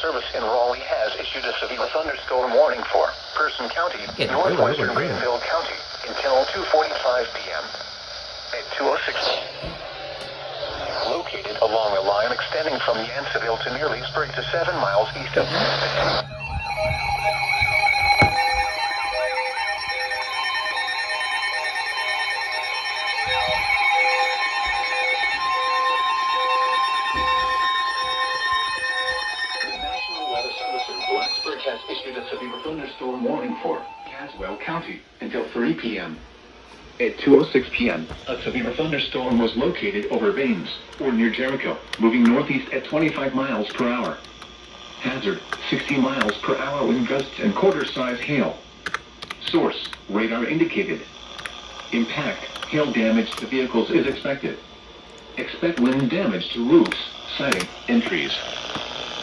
Service in Raleigh has issued a severe thunderstorm warning for Person County, northwestern Greenville County, until 2:45 p.m. At 2:06 located along a line extending from Yanceyville to near Leesburg to 7 miles east of has issued a severe thunderstorm warning for Caswell County until 3 p.m. At 2:06 p.m., a severe thunderstorm was located over Baines, or near Jericho, moving northeast at 25 miles per hour. Hazard, 60 miles per hour wind gusts and quarter-size hail. Source, radar indicated. Impact, hail damage to vehicles is expected. Expect wind damage to roofs, siding, and trees.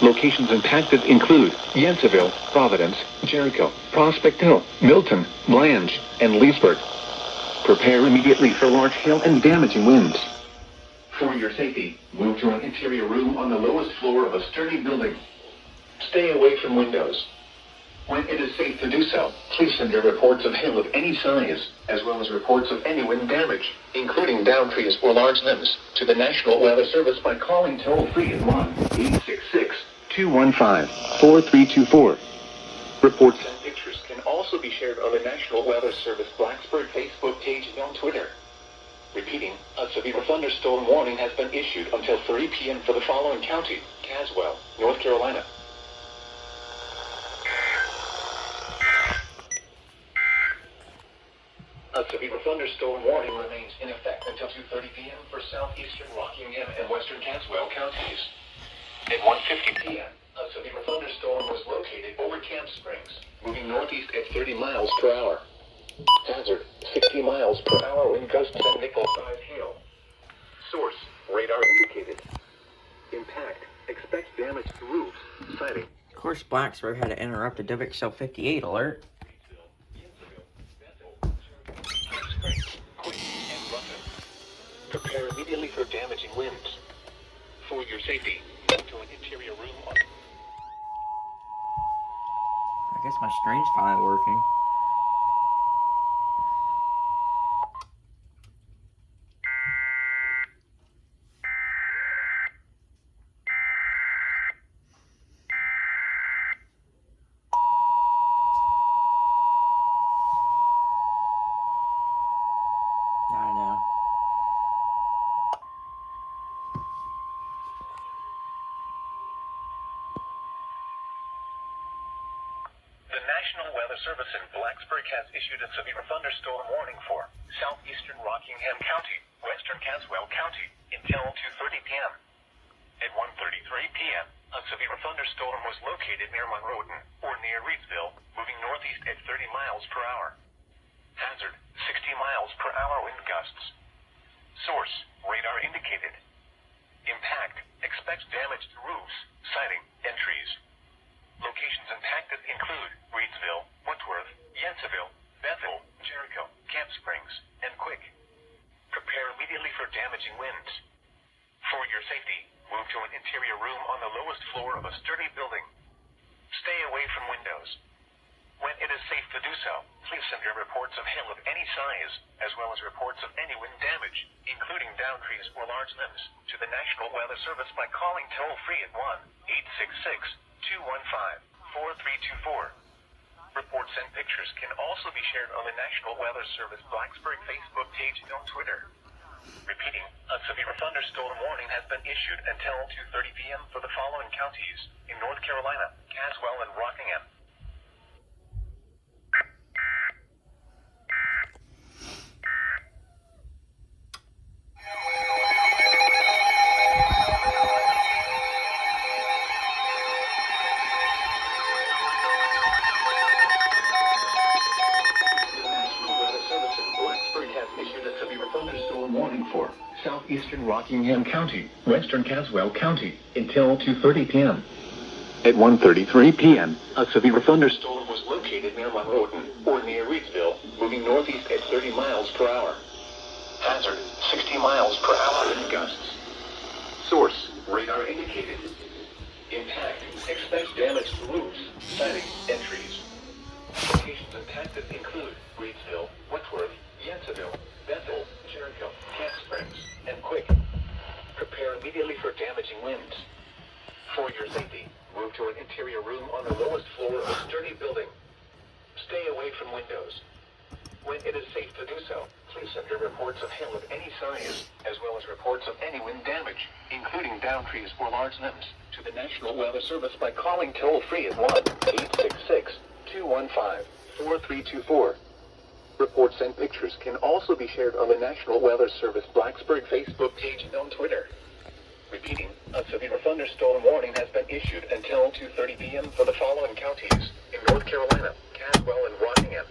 Locations impacted include Yanceyville, Providence, Jericho, Prospect Hill, Milton, Blanche, and Leesburg. Prepare immediately for large hail and damaging winds. For your safety, move to an interior room on the lowest floor of a sturdy building. Stay away from windows. When it is safe to do so, please send your reports of hail of any size, as well as reports of any wind damage, including downed trees or large limbs, to the National Weather Service by calling toll-free at 1-866-215-4324. Reports and pictures can also be shared on the National Weather Service Blacksburg Facebook page and on Twitter. Repeating, a severe thunderstorm warning has been issued until 3 p.m. for the following county: Caswell, North Carolina. A severe thunderstorm warning remains in effect until 2:30 p.m. for southeastern Rockingham and western Caswell counties. At 1:50 p.m., a severe thunderstorm was located over Camp Springs, moving northeast at 30 miles per hour. Hazard, 60 miles per hour wind gusts and nickel-sized hail. Source, radar indicated. Impact, expect damage to roofs, siding. Of course, Blacksburg had to interrupt a WXL 58 alert. Prepare immediately for damaging winds. For your safety, move to an interior room on... I guess my stream's finally working. I know. The National Weather Service in Blacksburg has issued a severe thunderstorm warning for southeastern Rockingham County, western Caswell County, until 2:30 p.m. At 1:33 p.m., a severe thunderstorm was located near Monroeton, or near Reedsville, moving northeast at 30 miles per hour. Hazard, 60 miles per hour wind gusts. Source, radar indicated. Impact, expect damage to roofs, siding, and trees. Locations impacted include Reedsville, Woodworth, Yanceyville, Bethel, Jericho, Camp Springs, and Quick. Prepare immediately for damaging winds. For your safety, move to an interior room on the lowest floor of a sturdy building. Stay away from windows. When it is safe to do so, please send your reports of hail of any size, as well as reports of any wind damage, including downed trees or large limbs, to the National Weather Service by calling toll-free at 1-866-215-4324. Reports and pictures can also be shared on the National Weather Service Blacksburg Facebook page and on Twitter. Repeating, a severe thunderstorm warning has been issued until 2:30 p.m. for the following counties in North Carolina: Caswell and Rockingham. Warning for southeastern Rockingham County, western Caswell County, until 2:30 p.m. At 1:33 p.m., a severe thunderstorm was located near Monroeton, or near Reedsville, moving northeast at 30 miles per hour. Hazard, 60 miles per hour wind gusts. Source, radar indicated. Impact. Expect damage to roofs, siding, and trees. Locations impacted include Reedsville, Whitworth, Yanceville, Bethel, Jericho, Cat Springs, and Quick. Prepare immediately for damaging winds. For your safety, move to an interior room on the lowest floor of a sturdy building. Stay away from windows. When it is safe to do so, please send your reports of hail of any size, as well as reports of any wind damage, including downed trees or large limbs, to the National Weather Service by calling toll-free at 1-866-215-4324. Reports and pictures can also be shared on the National Weather Service Blacksburg Facebook page and on Twitter. Repeating, a severe thunderstorm warning has been issued until 2:30 p.m. for the following counties in North Carolina, Caswell, and Rockingham.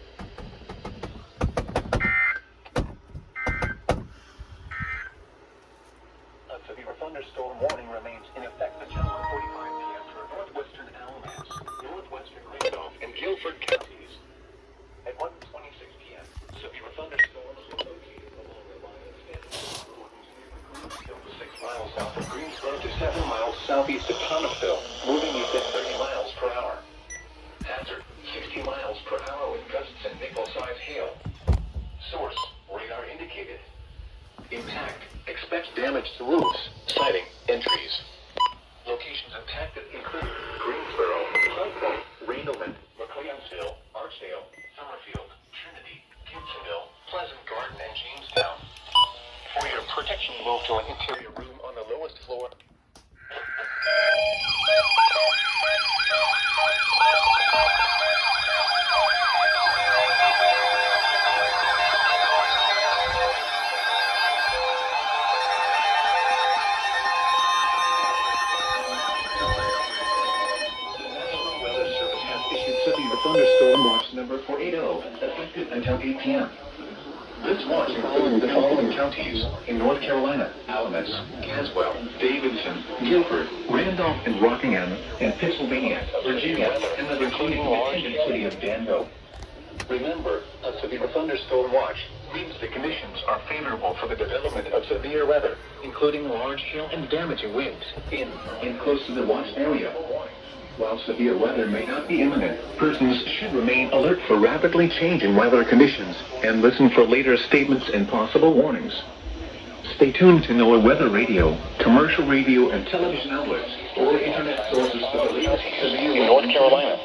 A severe thunderstorm warning remains in effect until 1:45 p.m. for northwestern Alamance, northwestern Randolph, and Guilford counties. At 1:26 p.m., severe thunderstorms were located along the line of Stanton, 6 miles south of Greensboro to 7 miles southeast of Thomasville, moving east at 30 miles per hour. Hazard, 60 miles per hour with gusts and nickel-sized hail. Source, radar indicated. Impact, expect damage to roofs, siding, and trees. Locations impacted include Greensboro, Southport, Randleman, McLeansville, Archdale, Summerfield, Trinity, Gibsonville, Pleasant Garden, and Jamestown. For your protection, move to an interior room on the lowest floor. Severe thunderstorm watch number 480, effective until 8 p.m. This watch includes the following counties in North Carolina: Alamance, Caswell, Davidson, Guilford, Randolph and Rockingham, and Pennsylvania, Virginia, and including the attendant city of Danville. Remember, a severe thunderstorm watch means the conditions are favorable for the development of severe weather, including large hail and damaging winds in and close to the watched area. While severe weather may not be imminent, persons should remain alert for rapidly changing weather conditions and listen for later statements and possible warnings. Stay tuned to NOAA Weather Radio, commercial radio and television outlets, or internet sources for the latest severe in North Carolina.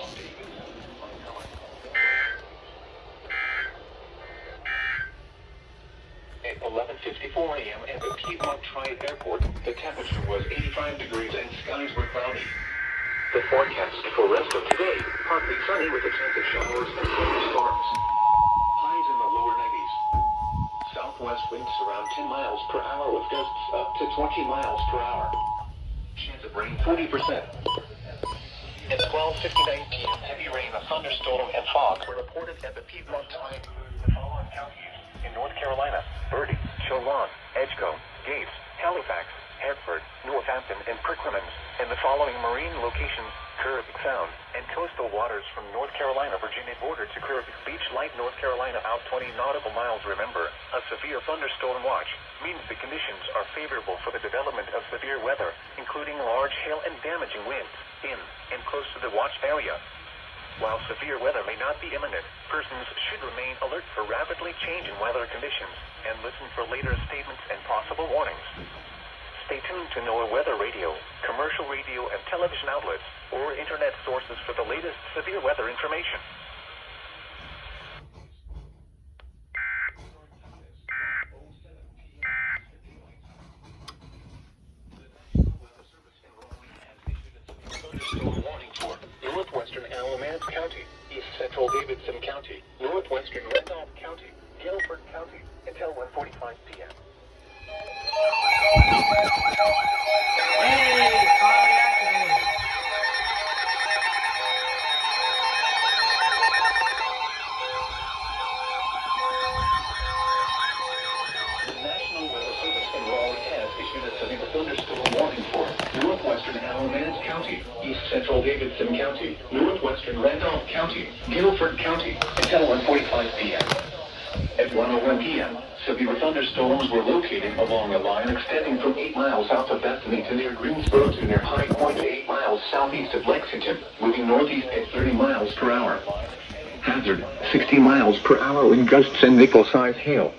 At 11:54 a.m. at the Piedmont Triad Airport, the temperature was 85 degrees and skies were cloudy. The forecast for rest of today, partly sunny with a chance of showers and thunderstorms. Highs in the lower 90s. Southwest winds around 10 miles per hour with gusts up to 20 miles per hour. Chance of rain 40%. At 12:59 p.m., heavy rain, a thunderstorm, and fog were reported at the Piedmont Triad. The following counties in North Carolina: Bertie, Chelan, Edgecombe, Gates, Halifax, Hertford, Northampton, and Perkins, and the following marine locations: Caribbean Sound and coastal waters from North Carolina, Virginia border to Caribbean Beach, Light, North Carolina, out 20 nautical miles. Remember, a severe thunderstorm watch means the conditions are favorable for the development of severe weather, including large hail and damaging winds in and close to the watched area. While severe weather may not be imminent, persons should remain alert for rapidly changing weather conditions and listen for later statements and possible warnings. Stay tuned to NOAA Weather Radio, commercial radio and television outlets, or internet sources for the latest severe weather information. Thunderstorm warning for northwestern Alamance County, east central Davidson County, northwestern Randolph County, Guilford County, until 1:45 p.m. Hey, finally activated. The National Weather Service in Raleigh has issued a severe thunderstorm warning for northwestern Alamance County, east central Davidson County, northwestern Randolph County, Guilford County, until 1:45 p.m. At 1:01 p.m., severe thunderstorms were located along a line extending from 8 miles south of Bethany to near Greensboro to near High Point, 8 miles southeast of Lexington, moving northeast at 30 miles per hour. Hazard, 60 miles per hour in gusts and nickel-sized hail.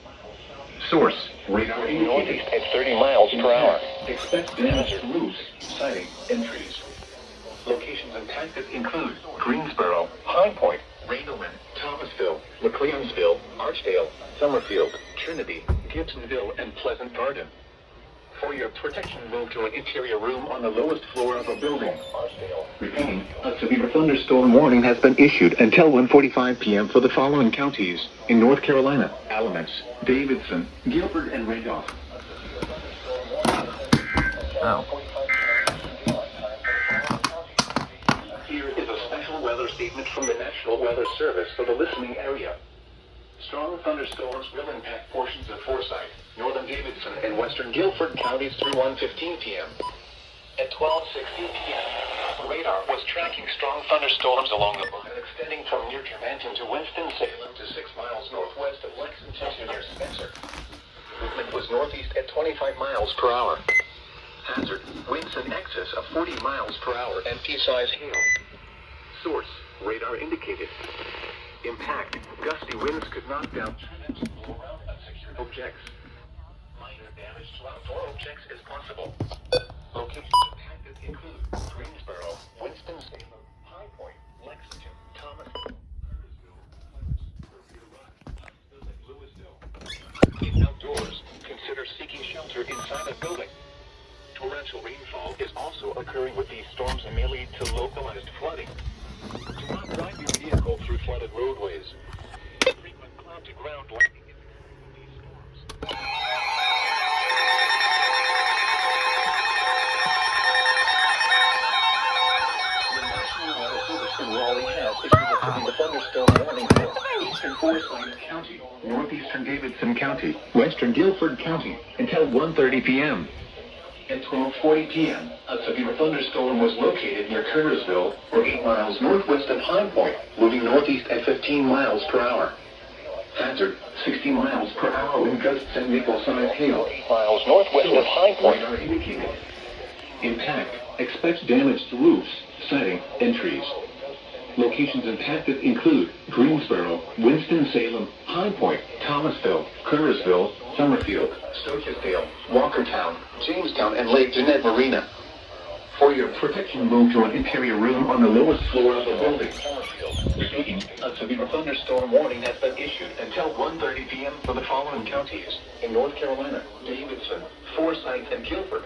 Source, radar northeast at 30 miles per hour. Expect damage to roofs, siding, and trees. Locations impacted include Greensboro, High Point, Randleman, Thomasville, McLeansville, Archdale, Summerfield, Trinity, Gibsonville, and Pleasant Garden. For your protection, move to an interior room on the lowest floor of a building. Repeating, a severe thunderstorm warning has been issued until 1:45 p.m. for the following counties in North Carolina: Alamance, Davidson, Guilford, and Randolph. Oh. Here is a special weather statement from the National Weather Service for the listening area. Strong thunderstorms will impact portions of Forsyth, northern Davidson, and western Guilford counties through 1:15 p.m. At 12:16 p.m., radar was tracking strong thunderstorms along the line extending from near Germantown to Winston-Salem to 6 miles northwest of Lexington to near Spencer. Movement was northeast at 25 miles per hour. Hazard, winds in excess of 40 miles per hour and pea-sized hail. Source, radar indicated. Impact, gusty winds could knock down trees and blow around unsecured objects. Minor damage to outdoor objects is possible. Locations impacted include Greensboro, Winston-Salem, High Point, Lexington, Thomas, Curtisville, Huntsville, and Louisville. In outdoors, consider seeking shelter inside a building. Torrential rainfall is also occurring with these storms and may lead to localized flooding. Do not drive your vehicle through flooded roadways. Frequent cloud-to-ground lightning is occurring with these storms. The National Weather Service in Raleigh has issued a thunderstorm warning for eastern Forsyth County, northeastern Davidson County, western Guilford County, until 1:30 p.m. At 12:40 p.m., a severe thunderstorm was located near Curtisville, or 8 miles northwest of High Point, moving northeast at 15 miles per hour. Hazard, 60 miles per hour wind gusts and nickel-sized hail. 8 miles northwest of High Point are indicated. Impact, expect damage to roofs, siding, and trees. Locations impacted include Greensboro, Winston-Salem, High Point, Thomasville, Curtisville, Summerfield, Stokesdale, Walkertown, Jamestown, and Lake Jeanette Marina. For your protection, move to an interior room on the lowest floor of the building. Repeating, a severe thunderstorm warning has been issued until 1:30 p.m. for the following counties in North Carolina: Davidson, Forsyth, and Guilford.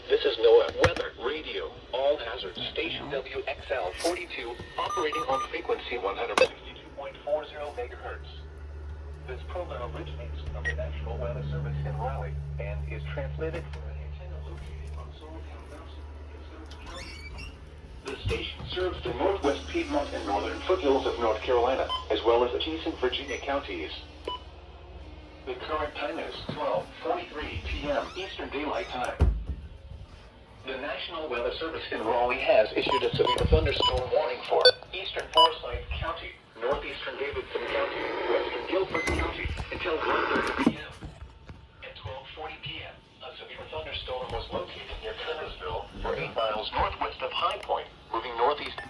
This is NOAA Weather Radio, all hazards, station WXL 42, operating on frequency 162.40 megahertz. This program originates from the National Weather Service in Raleigh and is transmitted from an antenna located on Somertown Mountain. The station serves the northwest Piedmont and northern foothills of North Carolina, as well as adjacent Virginia counties. The current time is 12:43 p.m. Eastern Daylight Time. The National Weather Service in Raleigh has issued a severe thunderstorm warning for eastern Forsyth County, northeastern Davidson County, western Guilford County, until 1:30 p.m. At 12:40 p.m., a severe thunderstorm was located near Curtisville, or 8 miles northwest of High Point, moving northeast.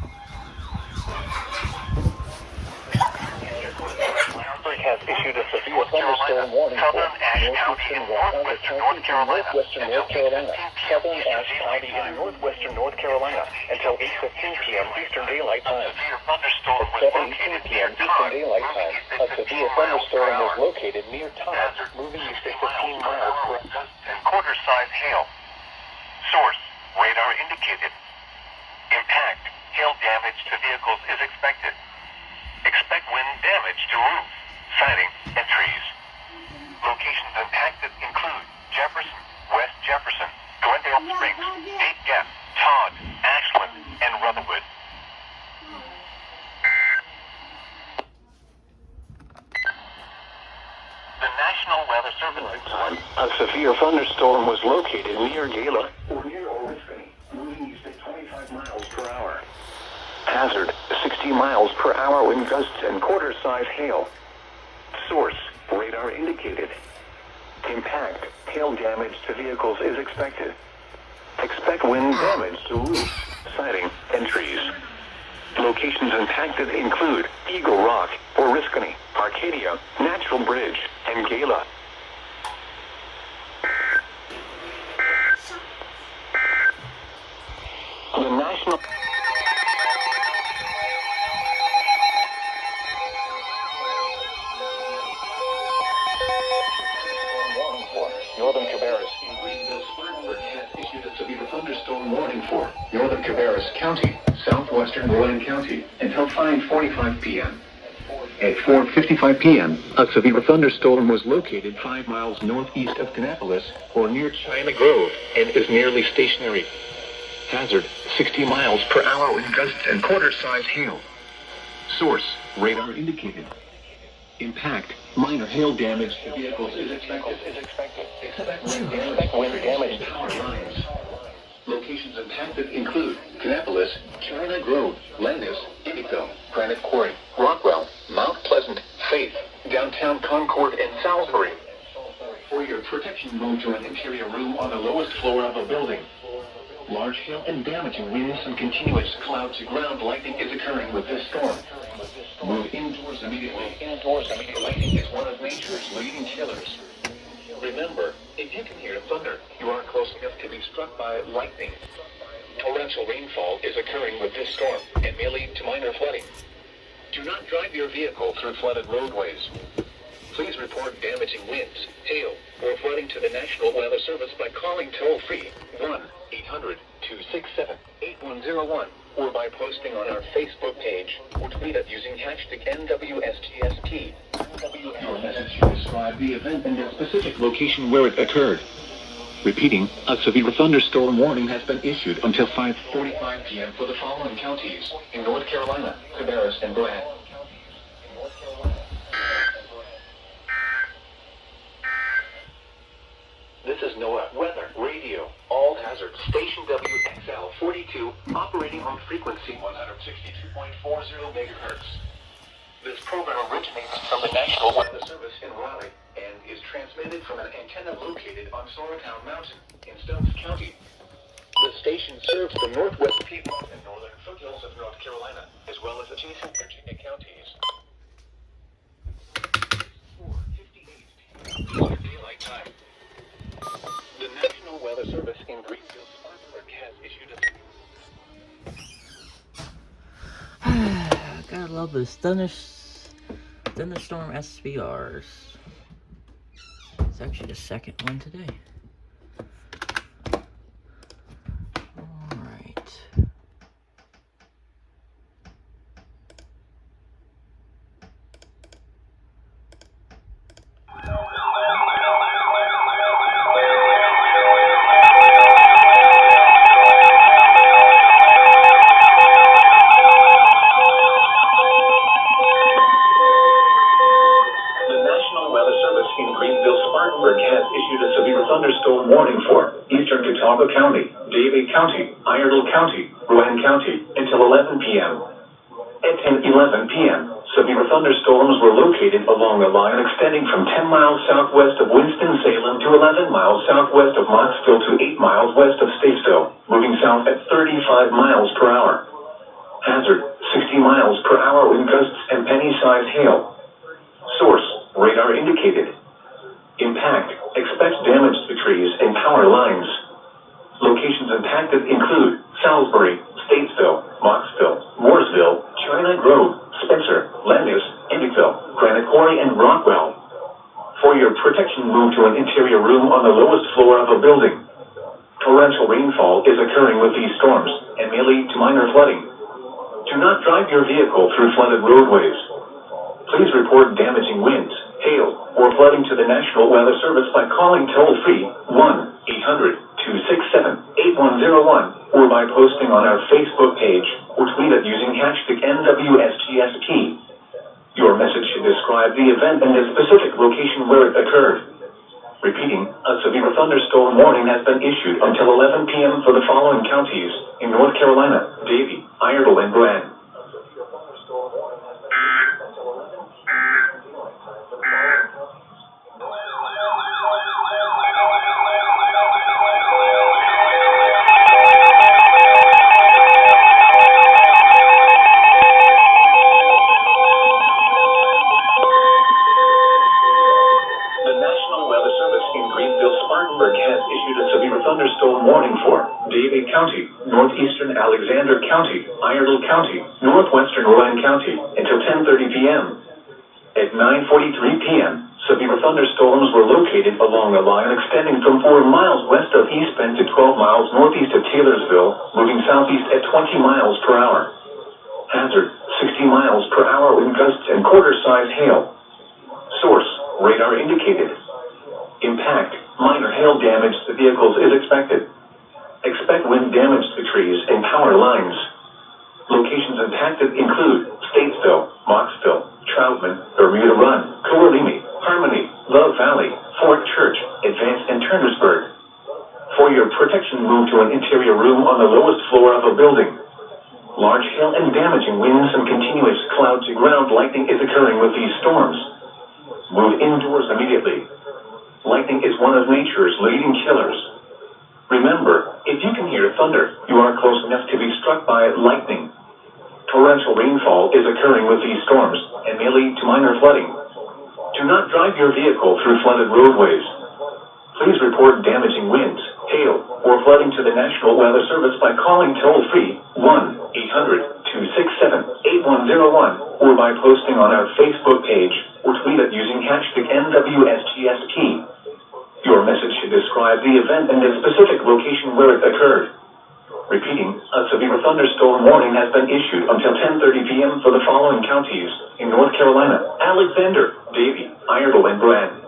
Has issued a severe thunderstorm warning for northeastern North Carolina, northwestern North Carolina, southern Ashe County, and northwestern North Carolina until 8:15 p.m. Eastern Daylight Time. At 7:18 p.m. Eastern Daylight Time, a severe thunderstorm was located near Todd, moving east at 15 miles per hour. And quarter-size hail. Source, radar indicated. Impact, hail damage to vehicles is expected. Expect wind damage to roofs, siding, and trees. Locations impacted include Jefferson, West Jefferson, Glendale Springs, State Gap, Todd, Ashland, and Rutherwood. The National Weather Service. A severe thunderstorm was located near Gala or near Oriskany, moving east at 25 miles per hour. Hazard, 60 miles per hour wind gusts and quarter-size hail. Source, radar indicated. Impact, hail damage to vehicles is expected. Expect wind damage to roofs, siding, and trees. Locations impacted include Eagle Rock, Oriskany, Arcadia, Natural Bridge, and Gala. The National Northern Cabarrus in Greenville, Spartanburg has issued a severe thunderstorm warning for Northern Cabarrus County, southwestern Rowan County, until 5:45 p.m. At 4:55 p.m., a severe thunderstorm was located 5 miles northeast of Kannapolis or near China Grove and is nearly stationary. Hazard, 60 miles per hour wind gusts and quarter-size hail. Source, radar indicated. Impact, minor hail damage to vehicles is expected. Expect wind damage to power lines. Locations impacted include Kannapolis, China Grove, Landis, Indigo, Granite Quarry, Rockwell, Mount Pleasant, Faith, downtown Concord, and Salisbury. For your protection, move to an interior room on the lowest floor of a building. Large hail and damaging winds and continuous cloud-to-ground lightning is occurring with this storm. Move indoors immediately. Lightning is one of nature's leading killers. Remember, if you can hear thunder, you aren't close enough to be struck by lightning. Torrential rainfall is occurring with this storm and may lead to minor flooding. Do not drive your vehicle through flooded roadways. Please report damaging winds, hail, or flooding to the National Weather Service by calling toll-free 1-800-267-8101 or by posting on our Facebook page or tweet it using hashtag NWSGSP. Your message should describe the event and the specific location where it occurred. Repeating, a severe thunderstorm warning has been issued until 5:45 p.m. for the following counties in North Carolina, Cabarrus, and Bragg. This is NOAA Weather Radio, all hazard, station WXL 42, operating on frequency 162.40 megahertz. This program originates from the National Weather Service in Raleigh and is transmitted from an antenna located on Sorrowtown Mountain in Stokes County. The station serves the northwest Piedmont and northern foothills of North Carolina, as well as adjacent Virginia counties. 4:58 p.m. Daylight Time. The National Weather Service in Greenville, Spartanburg has issued a... Gotta love those thunderstorm SVRs. It's actually the second one today. Alright. Thunderstorm warning for eastern Catawba County, Davie County, Iredell County, Rowan County until 11 p.m. At 10:11 p.m., severe thunderstorms were located along a line extending from 10 miles southwest of Winston-Salem to 11 miles southwest of Knoxville to 8 miles west of Statesville, moving south at 35 miles per hour. Hazard, 60 miles per hour wind gusts and penny-sized hail. Source, radar indicated. Impact, expect damage to trees and power lines. Locations impacted include Salisbury, Statesville, Knoxville, Mooresville, China Grove, Spencer, Landis, Indigo, Granite Quarry, and Rockwell. For your protection, move to an interior room on the lowest floor of a building. Torrential rainfall is occurring with these storms and may lead to minor flooding. Do not drive your vehicle through flooded roadways. Please report damaging winds, hail, or flooding to the National Weather Service by calling toll-free 1-800-267-8101 or by posting on our Facebook page or tweet it using hashtag NWSGSP. Your message should describe the event and the specific location where it occurred. Repeating, a severe thunderstorm warning has been issued until 11 p.m. for the following counties in North Carolina, Davie, Iredell, and Bragg. County, Iredell County, northwestern Rowan County, until 10:30 p.m. At 9:43 p.m., severe thunderstorms were located along a line extending from 4 miles west of East Bend to 12 miles northeast of Taylorsville, moving southeast at 20 miles per hour. Hazard, 60 miles per hour wind gusts and quarter-size hail. Source, radar indicated. Impact, minor hail damage to vehicles is expected. Expect wind damage to trees and power lines. Locations impacted include Statesville, Moxville, Troutman, Bermuda Run, Coalimi, Harmony, Love Valley, Fort Church, Advance, and Turnersburg. For your protection, move to an interior room on the lowest floor of a building. Large hail and damaging winds and continuous cloud-to-ground lightning is occurring with these storms. Move indoors immediately. Lightning is one of nature's leading killers. Remember, if you can hear thunder, you are close enough to be struck by lightning. Torrential rainfall is occurring with these storms and may lead to minor flooding. Do not drive your vehicle through flooded roadways. Please report damaging winds, hail, or flooding to the National Weather Service by calling toll-free 1-800-267-8101 or by posting on our Facebook page or tweet it using hashtag NWSGSP. Your message should describe the event and the specific location where it occurred. Repeating, a severe thunderstorm warning has been issued until 10:30 p.m. for the following counties in North Carolina: Alexander, Davie, Iredell, and Brand.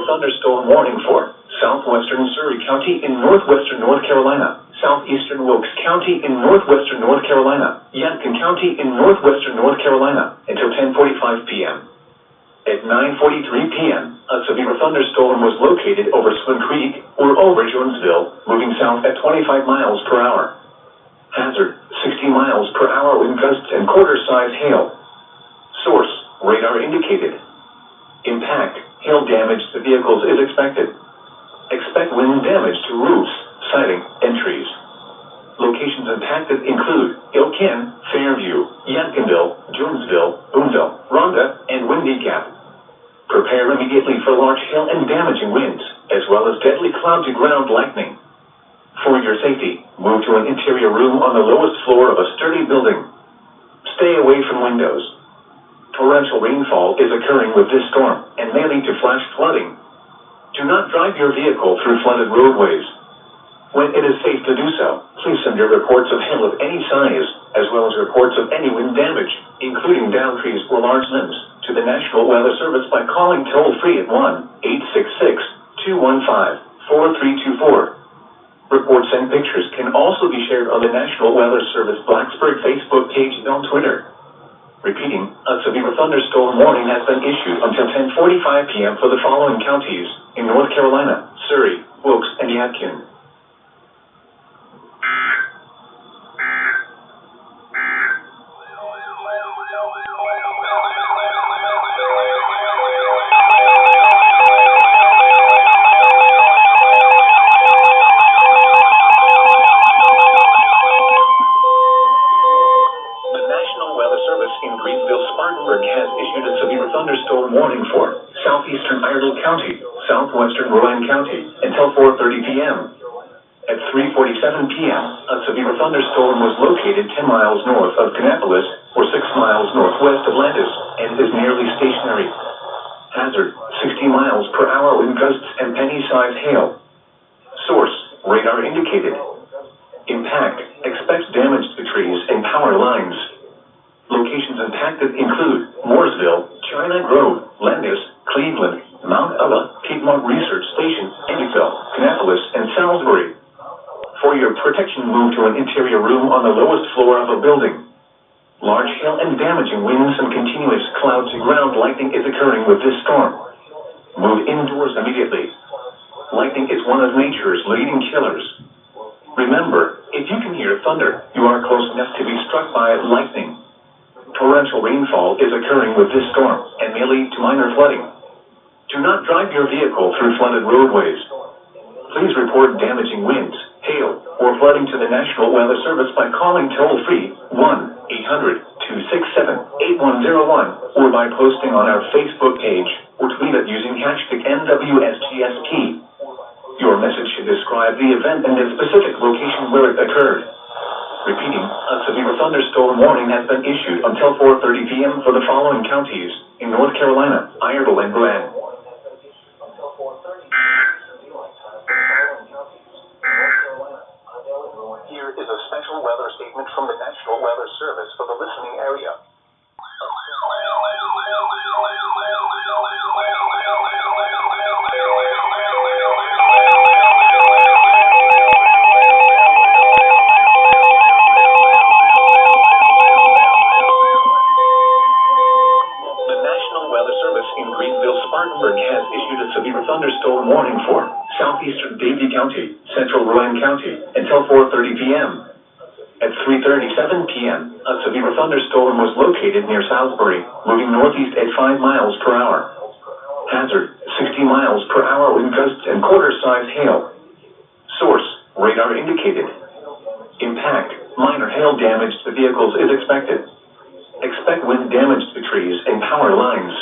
Thunderstorm warning for southwestern Surry County in northwestern North Carolina, southeastern Wilkes County in northwestern North Carolina, Yadkin County in northwestern North Carolina until 10:45 p.m. At 9:43 p.m., a severe thunderstorm was located over Swin Creek or over Jonesville, moving south at 25 miles per hour. Hazard, 60 miles per hour wind gusts and quarter-size hail. Source, radar indicated. Impact, hail damage to vehicles is expected. Expect wind damage to roofs, siding, and trees. Locations impacted include Ilkin, Fairview, Yadkinville, Jonesville, Boonville, Rhonda, and Windy Gap. Prepare immediately for large hail and damaging winds, as well as deadly cloud-to-ground lightning. For your safety, move to an interior room on the lowest floor of a sturdy building. Stay away from windows. Torrential rainfall is occurring with this storm and may lead to flash flooding. Do not drive your vehicle through flooded roadways. When it is safe to do so, please send your reports of hail of any size, as well as reports of any wind damage, including downed trees or large limbs, to the National Weather Service by calling toll-free at 1-866-215-4324. Reports and pictures can also be shared on the National Weather Service Blacksburg Facebook page and on Twitter. Repeating, a severe thunderstorm warning has been issued until 10:45 p.m. for the following counties in North Carolina: Surry, Wilkes, and Yadkin. Thunderstorm warning for southeastern Iredell County, southwestern Rowan County until 4:30 p.m. At 3:47 p.m., a severe thunderstorm was located 10 miles north of Kannapolis or 6 miles northwest of Landis and is nearly stationary. Hazard, 60 miles per hour wind gusts and penny-sized hail. Source, radar indicated. Impact, expect damage to trees and power lines. Locations impacted include Mooresville, China Grove, Landis, Cleveland, Mount Ella, Piedmont Research Station, Eddyville, Kannapolis, and Salisbury. For your protection, move to an interior room on the lowest floor of a building. Large hail and damaging winds and continuous cloud-to-ground lightning is occurring with this storm. Move indoors immediately. Lightning is one of nature's leading killers. Remember, if you can hear thunder, you are close enough to be struck by lightning. Torrential rainfall is occurring with this storm and and may lead to minor flooding. Do not drive your vehicle through flooded roadways. Please report damaging winds, hail, or flooding to the National Weather Service by calling toll-free 1-800-267-8101 or by posting on our Facebook page or tweet it using hashtag NWSGSP. Your message should describe the event and the specific location where it occurred. Repeating, a severe thunderstorm warning has been issued until 4:30 p.m. for the following counties in North Carolina, Iredell, and Rowan. Here is a special weather statement from the National Weather Service for the listening area. The National Weather Service in Greenville-Spartanburg has issued a severe thunderstorm warning for southeastern Davie County, central Rowan County, until 4:30 p.m. At 3:37 p.m., a severe thunderstorm was located near Salisbury, moving northeast at 5 miles per hour. Hazard, 60 miles per hour wind gusts and quarter-size hail. Source, radar indicated. Impact, minor hail damage to vehicles is expected. Expect wind damage to trees and power lines.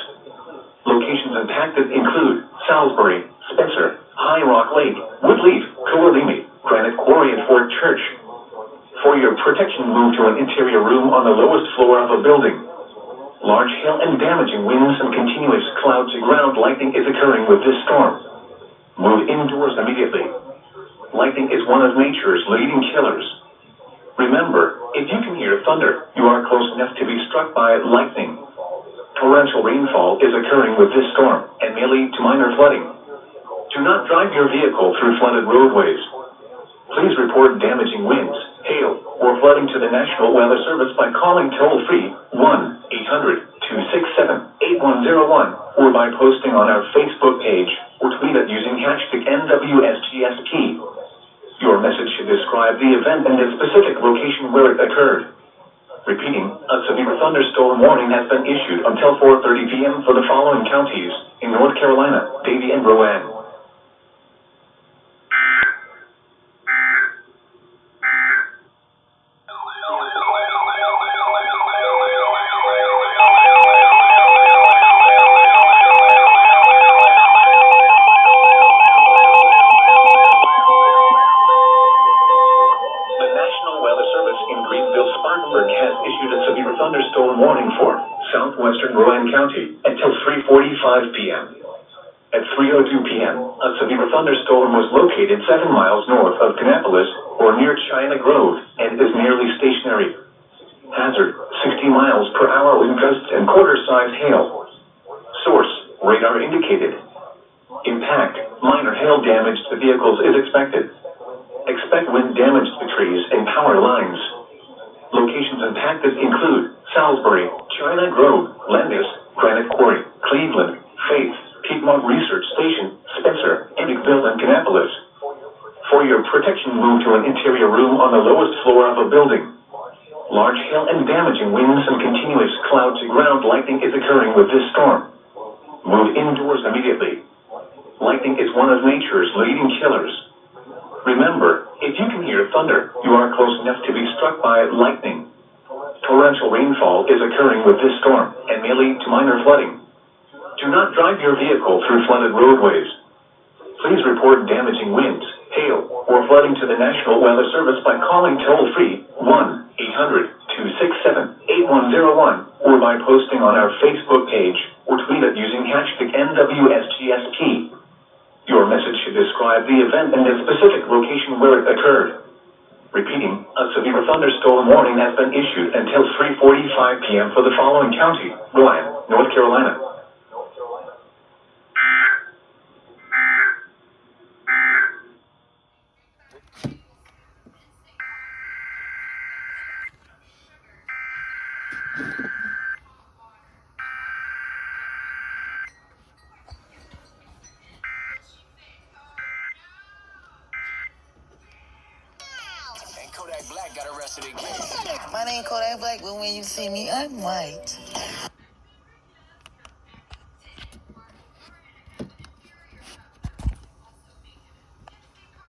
Locations impacted include Salisbury, Spencer, High Rock Lake, Woodleaf, Coalimi, Granite Quarry, and Fort Church. For your protection, move to an interior room on the lowest floor of a building. Large hail and damaging winds and continuous cloud-to-ground lightning is occurring with this storm. Move indoors immediately. Lightning is one of nature's leading killers. Remember, if you can hear thunder, you are close enough to be struck by lightning. Torrential rainfall is occurring with this storm and may lead to minor flooding. Do not drive your vehicle through flooded roadways. Please report damaging winds, hail, or flooding to the National Weather Service by calling toll-free 1-800-267-8101 or by posting on our Facebook page or tweet it using hashtag NWSGSP. Your message should describe the event and the specific location where it occurred. Repeating, a severe thunderstorm warning has been issued until 4:30 p.m. for the following counties in North Carolina, Davie, and Rowan. Spartanburg has issued a severe thunderstorm warning for southwestern Rowan County until 3:45 p.m. At 3:02 p.m., a severe thunderstorm was located 7 miles north of Kannapolis or near China Grove and is nearly stationary. Hazard, 60 miles per hour wind gusts and quarter-size hail. Source, radar indicated. Impact, minor hail damage to vehicles is expected. Expect wind damage to trees and power lines. Locations impacted include Salisbury, China Grove, Landis, Granite Quarry, Cleveland, Faith, Piedmont Research Station, Spencer, Emmett,ville and Kannapolis. For your protection, move to an interior room on the lowest floor of a building. Large hail and damaging winds and continuous cloud-to-ground lightning is occurring with this storm. Move indoors immediately. Lightning is one of nature's leading killers. Remember, if you can hear thunder, you are close enough to be struck by lightning. Torrential rainfall is occurring with this storm and may lead to minor flooding. Do not drive your vehicle through flooded roadways. Please report damaging winds, hail, or flooding to the National Weather Service by calling toll-free 1-800-267-8101 or by posting on our Facebook page or tweet it using hashtag NWSGSP. Your message should describe the event and the specific location where it occurred. Repeating, a severe thunderstorm warning has been issued until 3:45 p.m. for the following county, Rowan, North Carolina. Kodak Black got arrested again. My name Kodak Black, but when you see me, I'm white.